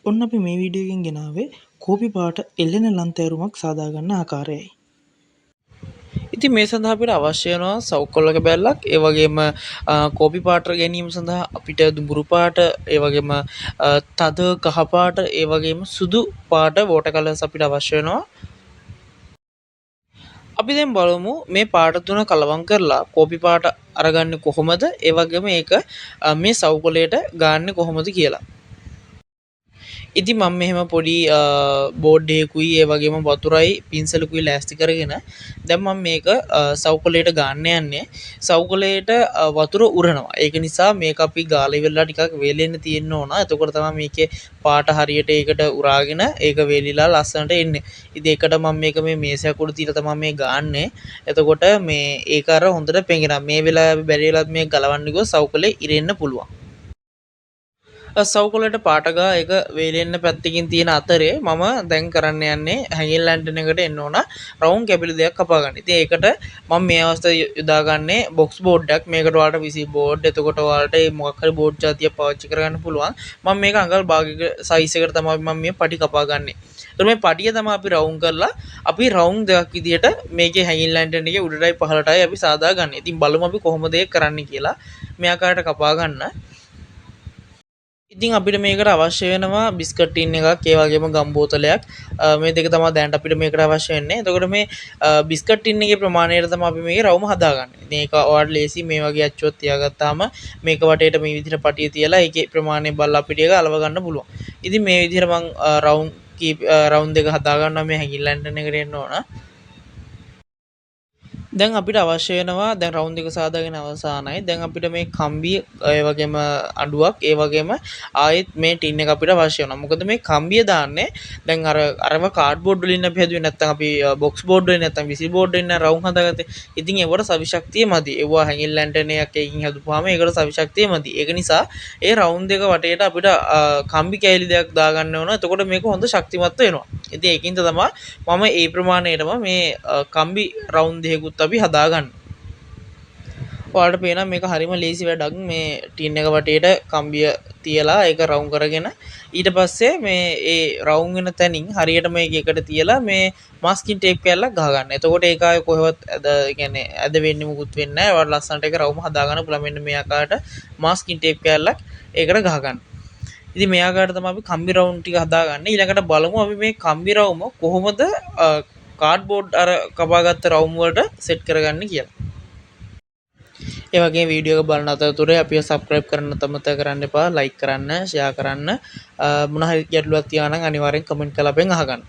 ඔන්න අපි මේ වීඩියෝ එකෙන් ගෙනාවේ කෝපි පාට එල්ලෙන ලන්තෑරුමක් සාදා ගන්න ආකාරයයි. ඉතින් මේ සඳහා අපිට අවශ්‍ය වෙනවා සවුකොල්ලක බැල්ලක්, ඒ වගේම කෝපි පාට ගැනීම සඳහා අපිට දුඹුරු පාට, ඒ වගේම තද කහ පාට, ඒ වගේම සුදු පාට වෝටර් කලර්ස් අපිට අවශ්‍ය වෙනවා. අපි දැන් බලමු මේ පාට තුන කලවම් කරලා කෝපි පාට අරගන්නේ කොහොමද, ඒ වගේම ඒක මේ සවුකොලයට ගාන්නේ කොහොමද කියලා. ඉතින් මම මෙහෙම පොඩි බෝඩ් එකකුයි ඒ වගේම වතුරයි පින්සලකුයි ලෑස්ති කරගෙන දැන් මම මේක සවුකොලයට ගන්න යන්නේ. සවුකොලයට වතුර උරනවා. ඒක නිසා මේක අපි ගාලා ඉවරලා ටිකක් වේලෙන්න තියෙන්න ඕන. එතකොට තමයි මේකේ පාට හරියට ඒකට උරාගෙන ඒක වේලිලා ලස්සනට එන්නේ. ඉතින් ඒකට මම මේක මේ මේසයක් උඩ තියලා තමයි මේ ගාන්නේ. එතකොට මේ ඒක අර හොඳට පෙඟෙනවා. මේ වෙලාවේ බැරි වෙලාවත් මේක ගලවන්න ගියොත් සවුකොලේ ඉරෙන්න පුළුවන්. සවුකොලට පාටගා එක වේලෙන්න පැත්තකින් තියෙන අතරේ මම දැන් කරන්න යන්නේ හැඟින් ලැන්ටන් එකට එන්න ඕන රවුන්ඩ් කැපිලි දෙකක් කපා ගන්න. ඉතින් ඒකට මම මේ අවස්ථාවේ යොදාගන්නේ බොක්ස් බෝඩ් එකක්. මේකට ඔයාලට විසි බෝඩ්, එතකොට ඔයාලට මොකක් හරි බෝඩ් జాතියක් පාවිච්චි කරගන්න පුළුවන්. මම මේක අඟල් භාගයක සයිස් එකට තමයි මම මේ පටි කපා ගන්නෙ. එතකොට මේ පටිය තමයි අපි රවුන්ඩ් කරලා අපි රවුන්ඩ් දෙකක් විදියට මේකේ හැඟින් ලැන්ටන් එකේ උඩටයි පහළටයි අපි සාදා ගන්න. ඉතින් බලමු අපි කොහොමද ඒක කරන්න කියලා. මේ ආකාරයට කපා ගන්න. ඉතින් අපිට මේකට අවශ්‍ය වෙනවා බිස්කට් ටින් එකක්, ඒ වගේම ගම් බෝතලයක්. මේ දෙක තමයි දැනට අපිට මේකට අවශ්‍ය වෙන්නේ. එතකොට මේ බිස්කට් ටින් එකේ ප්‍රමාණයට තමයි අපි මේකේ රවුම හදාගන්නේ. ඉතින් ඒක ඔයාලට ලේසි මේ වගේ අච්චුවක් තියාගත්තාම මේක වටේට මේ විදිහට පටිය තියලා ඒකේ ප්‍රමාණය බලලා අපිට ඒක අලව ගන්න පුළුවන්. ඉතින් මේ විදිහට මම රවුන්ඩ් දෙක හදා ගන්නවා. මේ හැඟින් ලැන්ටන් එකට එන්න ඕන. දැන් අපිට අවශ්‍ය වෙනවා දැන් රවුන්ඩ් එක සාදාගෙන අවසానයි. දැන් අපිට මේ කම්බිය ඒ වගේම අඬුවක් ඒ වගේම ආයෙත් මේ ටින් එක අපිට අවශ්‍ය වෙනවා. මොකද මේ කම්බිය දාන්නේ දැන් අරව කාඩ්බෝඩ් වලින් අපි හැදුවේ නැත්නම් අපි බොක්ස් බෝඩ් වලින් නැත්නම් විසි බෝඩ් වලින් රවුම් හදාගත්තේ. ඉතින් ඒවට සවිශක්තිය මදි. ඒවා හැංගින් ලැන්ටර්න් එකක් එකකින් හදුවාම ඒකට සවිශක්තිය මදි. ඒක නිසා ඒ රවුන්ඩ් එක වටේට අපිට කම්බි කෑලි දෙකක් දාගන්න ඕන. එතකොට මේක හොඳ ශක්තිමත් වෙනවා. ඉතින් ඒකින්ද තමයි මම ඒ ප්‍රමාණයටම මේ කම්බි රවුන්ඩ් දෙකකුත් අපි හදාගන්න. ඔයාලට පේනවා මේක හරිම ලේසි වැඩක්. මේ ටින් එක වටේට කම්බිය තියලා ඒක රවුම් කරගෙන ඊට පස්සේ මේ ඒ රවුම් වෙන තැනින් හරියට මේක එකට තියලා මේ මාස්කින් ටේප් කැල්ලක් ගහගන්න. එතකොට ඒක ආයේ කොහෙවත් කියන්නේ ඇද වෙන්නේ මුකුත් වෙන්නේ නැහැ. ඔයාලා ලස්සනට ඒක රවුම හදාගන්න පුළුවන්. මෙන්න මේ ආකාරයට මාස්කින් ටේප් කැල්ලක් ඒකට ගහගන්න. ඉතින් මේ ආකාරයට තමයි අපි කම්බි රවුම් ටික හදාගන්නේ. ඊළඟට බලමු අපි මේ කම්බි රවුම කොහොමද කාඩ්බෝඩ් අර කපාගත්ත රවුම් වලට සෙට් කරගන්නේ කියලා. ඒ වගේම වීඩියෝ එක බලන අතරතුරේ අපිව සබ්ස්ක්‍රයිබ් කරන්න අමතක කරන්න එපා. ලයික් කරන්න, ෂෙයා කරන්න. මොන හරි ගැටලුවක් තියෙනවා නම් අනිවාර්යෙන් කමෙන්ට් කරලා අපෙන් අහගන්න.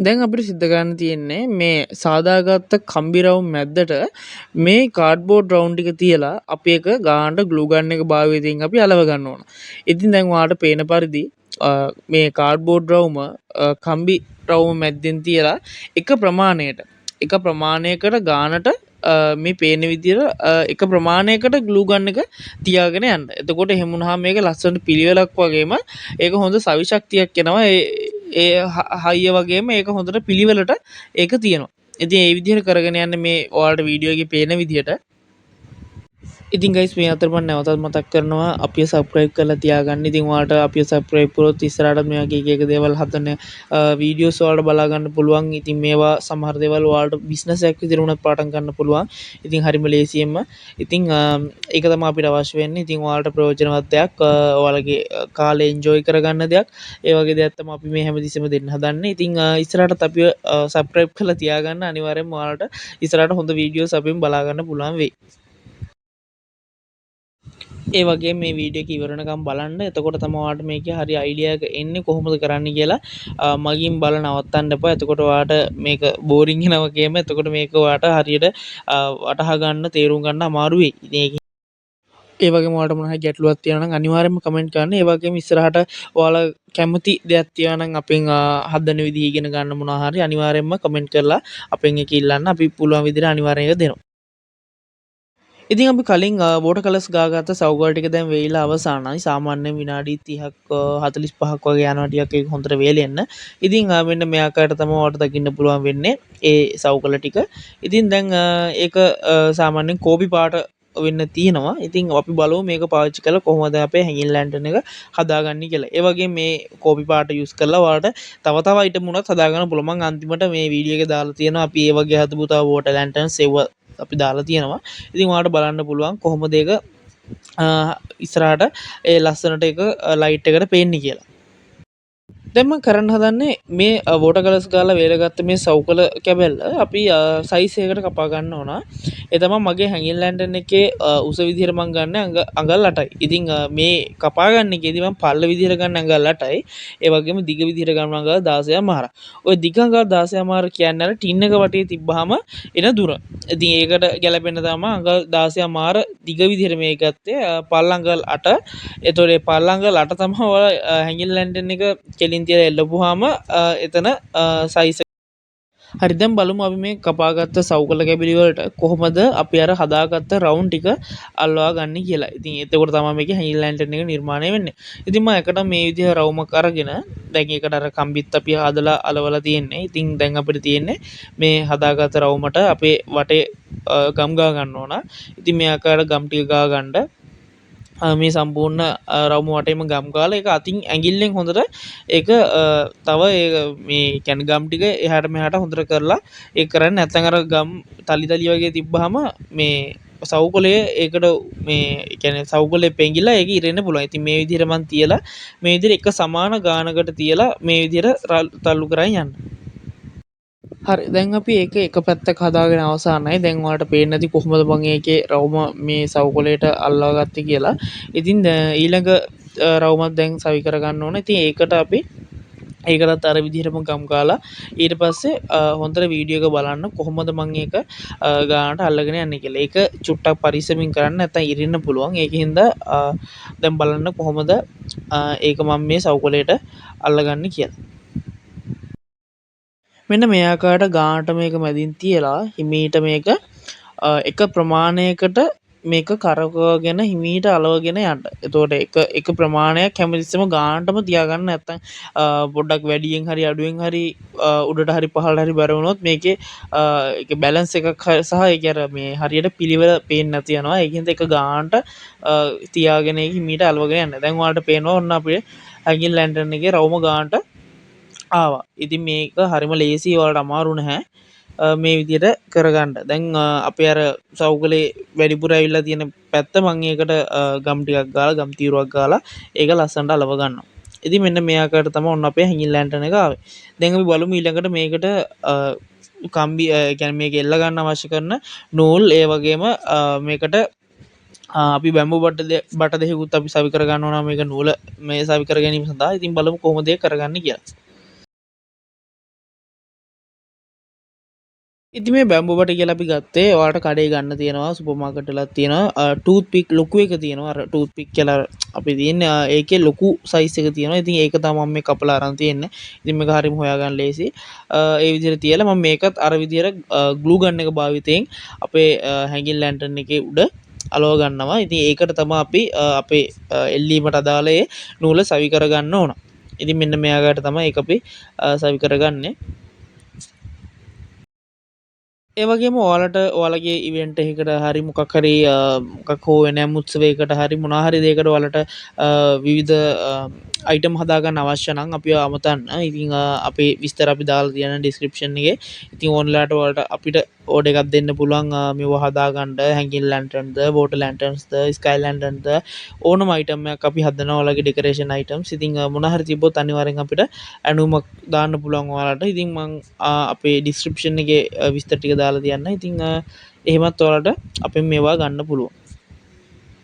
දැන් අපිට සිද්ධ කරන්න තියෙන්නේ මේ සාදාගත්ත කම්බි රවුම් මැද්දට මේ කාඩ්බෝඩ් රවුම් ටික තියලා අපි එක ගානට ග්ලූ ගන් එක භාවිතයෙන් අපි අලව ගන්න ඕන. ඉතින් දැන් ඔයාලට පේන පරිදි මේ කාඩ්බෝඩ් රවුම කම්බි රවුම මැද්දෙන් තියලා එක ප්‍රමාණයකට ගානට මේ පේන විදිහට එක ප්‍රමාණයකට ග්ලූ ගන් එක තියාගෙන යන්න. එතකොට එහෙම වුණාම මේක ලස්සනට පිළිවෙලක් වගේම ඒක හොඳ සවිශක්තියක් එනවා. ඒ හයිය වගේම ඒක හොඳට පිළිවෙලට ඒක තියෙනවා. ඉතින් ඒ විදිහට කරගෙන යන්න මේ ඔයාලට වීඩියෝ එකේ පේන විදිහට. ඉතින් ගයිස් මේ අතරමං නැවතත් මතක් කරනවා අපිව සබ්ස්ක්‍රයිබ් කරලා තියාගන්න. ඉතින් ඔයාලට අපිව සබ්ස්ක්‍රයිබ් කරොත් ඉස්සරහට මේ වගේ එක දේවල් හදන වීඩියෝස් ඔයාලට බලා ගන්න පුළුවන්. ඉතින් මේවා සමහර දේවල් ඔයාලට බිස්නස් එකක් විදිහට උනත් පටන් ගන්න පුළුවන්. ඉතින් හරිම ලේසියෙන්ම. ඉතින් ඒක තමයි අපිට අවශ්‍ය වෙන්නේ. ඉතින් ඔයාලට ප්‍රයෝජනවත් දෙයක්, ඔයාලගේ කාලේ එන්ජොයි කරගන්න දෙයක්. ඒ වගේ දෙයක් තමයි අපි මේ හැමතිස්සෙම දෙන්න හදන්නේ. ඉතින් ඉස්සරහටත් අපිව සබ්ස්ක්‍රයිබ් කරලා තියාගන්න. අනිවාර්යෙන්ම ඔයාලට ඉස්සරහට හොඳ වීඩියෝස් අපෙන් බලා ගන්න පුළුවන් වෙයි. ඒ වගේ මේ වීඩියෝ එක ඉවර වෙනකම් බලන්න. එතකොට තමයි ඔයාලට මේකේ හරි අයිඩියා එක එන්නේ කොහොමද කරන්න කියලා. මගින් බල නවත්තන්න එපා. එතකොට ඔයාලට මේක බෝරින් වෙනවා කියම. එතකොට මේක ඔයාලට හරියට වටහා ගන්න, තේරුම් ගන්න අමාරු වෙයි. ඉතින් ඒ වගේම ඔයාලට මොන හරි ගැටලුවක් තියෙනවා නම් අනිවාර්යයෙන්ම කමෙන්ට් කරන්න. ඒ වගේම ඉස්සරහට ඔයාලා කැමති දෙයක් තියෙනවා නම් අපෙන් හදන විදිහ ඉගෙන ගන්න මොනවා හරි අනිවාර්යයෙන්ම කමෙන්ට් කරලා අපෙන් ඒක ඉල්ලන්න. අපි පුළුවන් විදිහට අනිවාර්යයෙන් ඒක දෙනවා. ඉතින් අපි කලින් වෝටර් කලර්ස් ගාගත්ත සවුගල් ටික දැන් වේලිලා අවසానයි. සාමාන්‍යයෙන් විනාඩි 30ක් 45ක් වගේ යනවා ටිකක් ඒක හොඳට වේලෙන්න. ඉතින් මෙන්න මේ ආකාරයට තමයි ඔයාලට දකින්න පුළුවන් වෙන්නේ ඒ සවුගල ටික. ඉතින් දැන් ඒක සාමාන්‍යයෙන් කෝපි පාට වෙන්න තියෙනවා. ඉතින් අපි බලමු මේක පාවිච්චි කරලා කොහොමද අපේ හැංගින් ලැන්ටර්න් එක හදාගන්නේ කියලා. ඒ වගේ මේ කෝපි පාට යූස් කරලා ඔයාලට තව තව අයිටම් උනත් හදාගන්න පුළුවන්. මම අන්තිමට මේ වීඩියෝ එකේ දාලා තියෙනවා අපි ඒ වගේ හදපු තව වෝටර් ලැන්ටර්න් සෙව්ව අපි දාලා තියෙනවා. ඉතින් ඔයාලට බලන්න පුළුවන් කොහොමද ඒක ඉස්සරහට ඒ ලස්සනට එක ලයිට් එකට පේන්නේ කියලා. දැන් මම කරන්න හදන්නේ මේ වෝටර් කලර්ස් ගාලා වේලගත්ත මේ සවුකල කැබැල්ල අපි සයිස් එකකට කපා ගන්න ඕන. ඒ තමයි මගේ හැංගින් ලැන්ටර්න් එකේ උස විදිහට මම ගන්න අඟල් 8යි. ඉතින් මේ කපා ගන්න එකේදී මම පල්ල විදිහට ගන්න අඟල් 8යි. ඒ වගේම දිග විදිහට ගන්න අඟල් 16මාර. ඔය දිග අඟල් 16මාර කියන්නේ අර ටින් එක වටේ තිබ්බහම එන දුර. ඉතින් ඒකට ගැලපෙන්න තමයි අඟල් 16මාර දිග විදිහට මේ ගත්තේ. පල්ල අඟල් 8. එතකොට මේ පල්ල අඟල් 8 තමයි ඔය හැංගින් ලැන්ටර්න් එක කෙලින් තියලා එල්ලපුවාම එතන සයිස් හරි. දැන් බලමු අපි මේ කපාගත්ත සවුකල කැබිලි වලට කොහොමද අපි අර හදාගත්ත රවුන්ඩ් ටික අල්ලවා ගන්න කියලා. ඉතින් එතකොට තමයි මේකේ හැංගින් ලැන්ටර්න් එක නිර්මාණය වෙන්නේ. ඉතින් මම එකට මේ විදිහ රවුමක් අරගෙන දැන් ඒකට අර කම්බිත් අපි හදලා අලවලා තියෙන්නේ. ඉතින් දැන් අපිට තියෙන්නේ මේ හදාගත්ත රවුමට අපේ වටේ ගම් ගා ගන්න ඕන. ඉතින් මේ ආකාරයට ගම් ටික ගා ගන්න මේ සම්පූර්ණ රවුම වටේම ගම් ගාලා ඒක අතින් ඇඟිල්ලෙන් හොඳට ඒක තව මේ කියන්නේ ගම් ටික එහාට මෙහාට හොඳට කරලා ඒක කරන්නේ. නැත්නම් අර ගම් තලි තලි වගේ තිබ්බහම මේ සවුකොලේ ඒකට මේ කියන්නේ සවුකොලේ පෙඟිලා ඒක ඉරෙන්න පුළුවන්. ඉතින් මේ විදිහට මම තියලා මේ විදිහට එක සමාන ගානකට තියලා මේ විදිහට තල්ලු කරන් යන්න. හරි. දැන් අපි ඒක එක පැත්තක හදාගෙන අවසానයි. දැන් ඔයාලට පේන්නේ නැති කොහොමද මම ඒකේ රවුම මේ සවුකොලේට අල්ලවා ගත්තේ කියලා. ඉතින් ඊළඟ රවුමක් දැන් සවි කර ගන්න ඕන. ඉතින් ඒකට අපි ඒකටත් අර විදිහටම ගම් ගාලා ඊට පස්සේ හොඳට වීඩියෝ එක බලන්න කොහොමද මම ඒක ගානට අල්ලගෙන යන්නේ කියලා. ඒක චුට්ටක් පරිස්සමින් කරන්න නැත්නම් ඉරින්න පුළුවන්. ඒකින්ද දැන් බලන්න කොහොමද ඒක මම මේ සවුකොලේට අල්ලගන්නේ කියලා. මෙන්න මේ ආකාරයට ගානට මේක මැදින් තියලා හිමීට මේක එක ප්‍රමාණයකට මේක කරකවගෙන හිමීට අලවගෙන යන්න. එතකොට එක ප්‍රමාණයක් හැමතිස්සෙම ගානටම තියාගන්න. නැත්නම් පොඩ්ඩක් වැඩියෙන් හරි අඩුවෙන් හරි උඩට හරි පහළට හරි බැර වුණොත් මේකේ ඒක බැලන්ස් එකක් සහ ඒක අර මේ හරියට පිළිවෙල පේන්නේ නැති යනවා. ඒකින්ද එක ගානට තියාගෙන ඒක හිමීට අලවගෙන යන්න. දැන් ඔයාලට පේනවා ඔන්න අපේ හැංගින් ලැන්ටර්න් එකේ රවුම ගානට ආවා. ඉතින් මේක හරිම ලේසි, ඔයාලට අමාරු නැහැ මේ විදිහට කරගන්න. දැන් අපේ අර සවුකලේ වැඩිපුර ඇවිල්ලා තියෙන පැත්ත මම ඒකට ගම් ටිකක් ගාලා ගම් තීරුවක් ගාලා ඒක ලස්සනට අලව ගන්නවා. ඉතින් මෙන්න මේ ආකාරයට තමයි ඔන්න අපේ හැංගින් ලැන්ටර්න් එක ආවේ. දැන් අපි බලමු ඊළඟට මේකට කම්බි කියන්නේ මේක එල්ල ගන්න අවශ්‍ය කරන නූල්, ඒ වගේම මේකට අපි බැම්බු බට දෙකකුත් අපි සවි කර ගන්න ඕන මේක නූල මේ සවි කර ගැනීම සඳහා. ඉතින් බලමු කොහොමද ඒක කරගන්නේ කියලා. ඉතින් මේ බැම්බු බට කියලා අපි ගත්තේ ඔයාලට කඩේ ගන්න තියෙනවා, සුපර් මාකට් වලත් තියෙනවා. ටූත් පික් ලොකු එක තියෙනවා. අර ටූත් පික් කියලා අපි තියෙන්නේ ඒකේ ලොකු සයිස් එක තියෙනවා. ඉතින් ඒක තමයි මම මේ කපලා අරන් තියෙන්නේ. ඉතින් මේක හරියම හොයාගන්න ලේසි. ඒ විදිහට තියලා මම මේකත් අර විදිහට ග්ලූ ගන් එක භාවිතයෙන් අපේ හැංගින් ලැන්ටර්න් එකේ උඩ අලව ගන්නවා. ඉතින් ඒකට තමයි අපි අපේ එල්ලීමට අදාළ ඒ නූල සවි කරගන්න ඕන. ඉතින් මෙන්න මේ ආකාරයට තමයි ඒක අපි සවි කරගන්නේ. ඒ වගේම ඔයාලගේ ඉවෙන්ට් එකකට හරි මොකක් හරි මොකක් හෝ වෙනම උත්සවයකට හරි මොනවා හරි දෙයකට ඔයාලට විවිධ අයිටම් හදාගන්න අවශ්‍ය නම් අපිව අමතන්න. ඉතින් අපේ විස්තර අපි දාලා තියෙන ඩිස්ක්‍රිප්ෂන් එකේ. ඉතින් ඕන්ලාට ඔයාලට අපිට ඕඩර් එකක් දෙන්න පුළුවන් මේව හදාගන්න. හැංගින් ලැන්ටර්න්ද, වෝටර් ලැන්ටර්න්ස්ද, ස්කයි ලැන්ටර්න්ද ඕනම අයිටම් එකක් අපි හදනවා ඔයාලගේ ඩෙකරේෂන් අයිටම්ස්. ඉතින් මොනවා හරි තිබ්බොත් අනිවාර්යෙන් අපිට ඇනුමක් දාන්න පුළුවන් ඔයාලට. ඉතින් මම අපේ ඩිස්ක්‍රිප්ෂන් එකේ විස්තර ටික දාලා තියන්න. ඉතින් එහෙමත් ඔයාලට අපෙන් මේවා ගන්න පුළුවන්.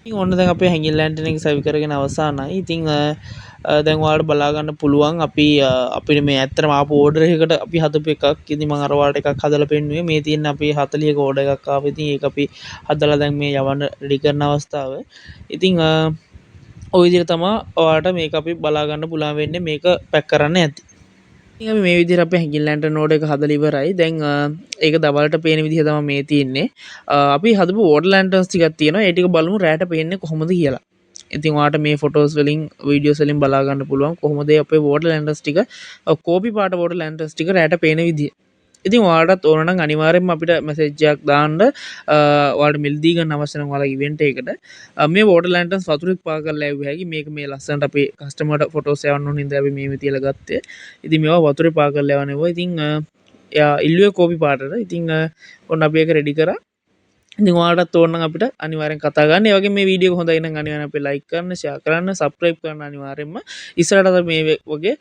ඉතින් ඔන්න දැන් අපේ හැංගින් ලැන්ටර්න් එක සවි කරගෙන අවසానයි. ඉතින් දැන් ඔයාලට බලා ගන්න පුළුවන් අපි අපිට මේ ඇත්තටම ආපු ඕඩර් එකකට අපි හදපු එකක්. ඉතින් මම අර ඔයාලට එකක් හදලා පෙන්නුවේ. මේ තියෙන අපේ 40ක ඕඩර් එකක් ආවා. ඉතින් ඒක අපි හදලා දැන් මේ යවන්න රෙඩි කරන අවස්ථාව. ඉතින් ওই විදිහට තමයි ඔයාලට මේක අපි බලා ගන්න පුළුවන් වෙන්නේ මේක පැක් කරන්න ඇති. ඉතින් අපි මේ විදිහට අපේ හැංගින් ලැන්ටර්න් නෝඩ් එක හදලා ඉවරයි. දැන් ඒක දවල්ට පේන විදිහ තමයි මේ තියෙන්නේ. අපි හදපු වෝටර් ලැන්ටර්න්ස් ටිකක් තියෙනවා. ඒ ටික බලමු රැට පේන්නේ කොහොමද කියලා. ඉතින් ඔයාලට මේ ෆොටෝස් වලින් වීඩියෝස් වලින් බලා ගන්න පුළුවන් කොහොමද අපේ වෝටර් ලැන්ටර්න්ස් ටික කෝපි පාට වෝටර් ලැන්ටර්න්ස් ටික රැට පේන විදිය. ඉතින් ඔයාලටත් ඕන නම් අනිවාර්යෙන්ම අපිට මැසේජ් එකක් දාන්න. ඔයාලට මිල්දී ගන්න අවශ්‍ය නම් ඔයාලා ඉවෙන්ට් එකකට මේ වෝටර් ලැන්ටර්න්ස් වතුරේ පා කරලා ඇව්වේ හැකි. මේක මේ ලස්සනට අපේ කස්ටමර්ට ෆොටෝස් යවන්න ඕන හින්දා අපි මේ තියලා ගත්තේ. ඉතින් මේවා වතුරේ පා කරලා යවනවා. ඉතින් එයා ඉල්ලුවේ කෝපි පාටට. ඉතින් ඔන්න අපි ඒක රෙඩි කරා. ඉතින් ඔයාලටත් ඕන නම් අපිට අනිවාර්යෙන් කතා ගන්න. ඒ වගේ මේ වීඩියෝ එක හොඳයි නම් අනිවාර්යෙන් අපේ ලයික් කරන්න, ෂෙයා කරන්න, සබ්ස්ක්‍රයිබ් කරන්න අනිවාර්යෙන්ම. ඉස්සරහට මේ වගේ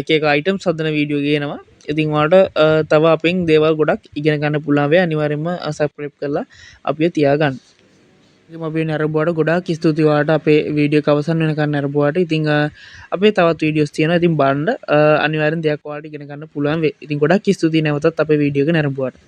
එක එක අයිටම්ස් හදන වීඩියෝ ගේනවා. ඉතින් ඔයාලට තව අපෙන් දේවල් ගොඩක් ඉගෙන ගන්න පුළුවන් වෙයි. අනිවාර්යෙන්ම සබ්ස්ක්‍රයිබ් කරලා අපිව තියාගන්න. ඉතින් අපි නරඹුවාට ගොඩාක් ස්තුතියි ඔයාලට අපේ වීඩියෝ එක අවසන් වෙනකන් නරඹුවාට. ඉතින් අපේ තවත් වීඩියෝස් තියෙනවා. ඉතින් බලන්න අනිවාර්යෙන් දෙයක් ඔයාලට ඉගෙන ගන්න පුළුවන් වෙයි. ඉතින් ගොඩාක් ස්තුතියි නැවතත් අපේ වීඩියෝ එක නරඹුවාට.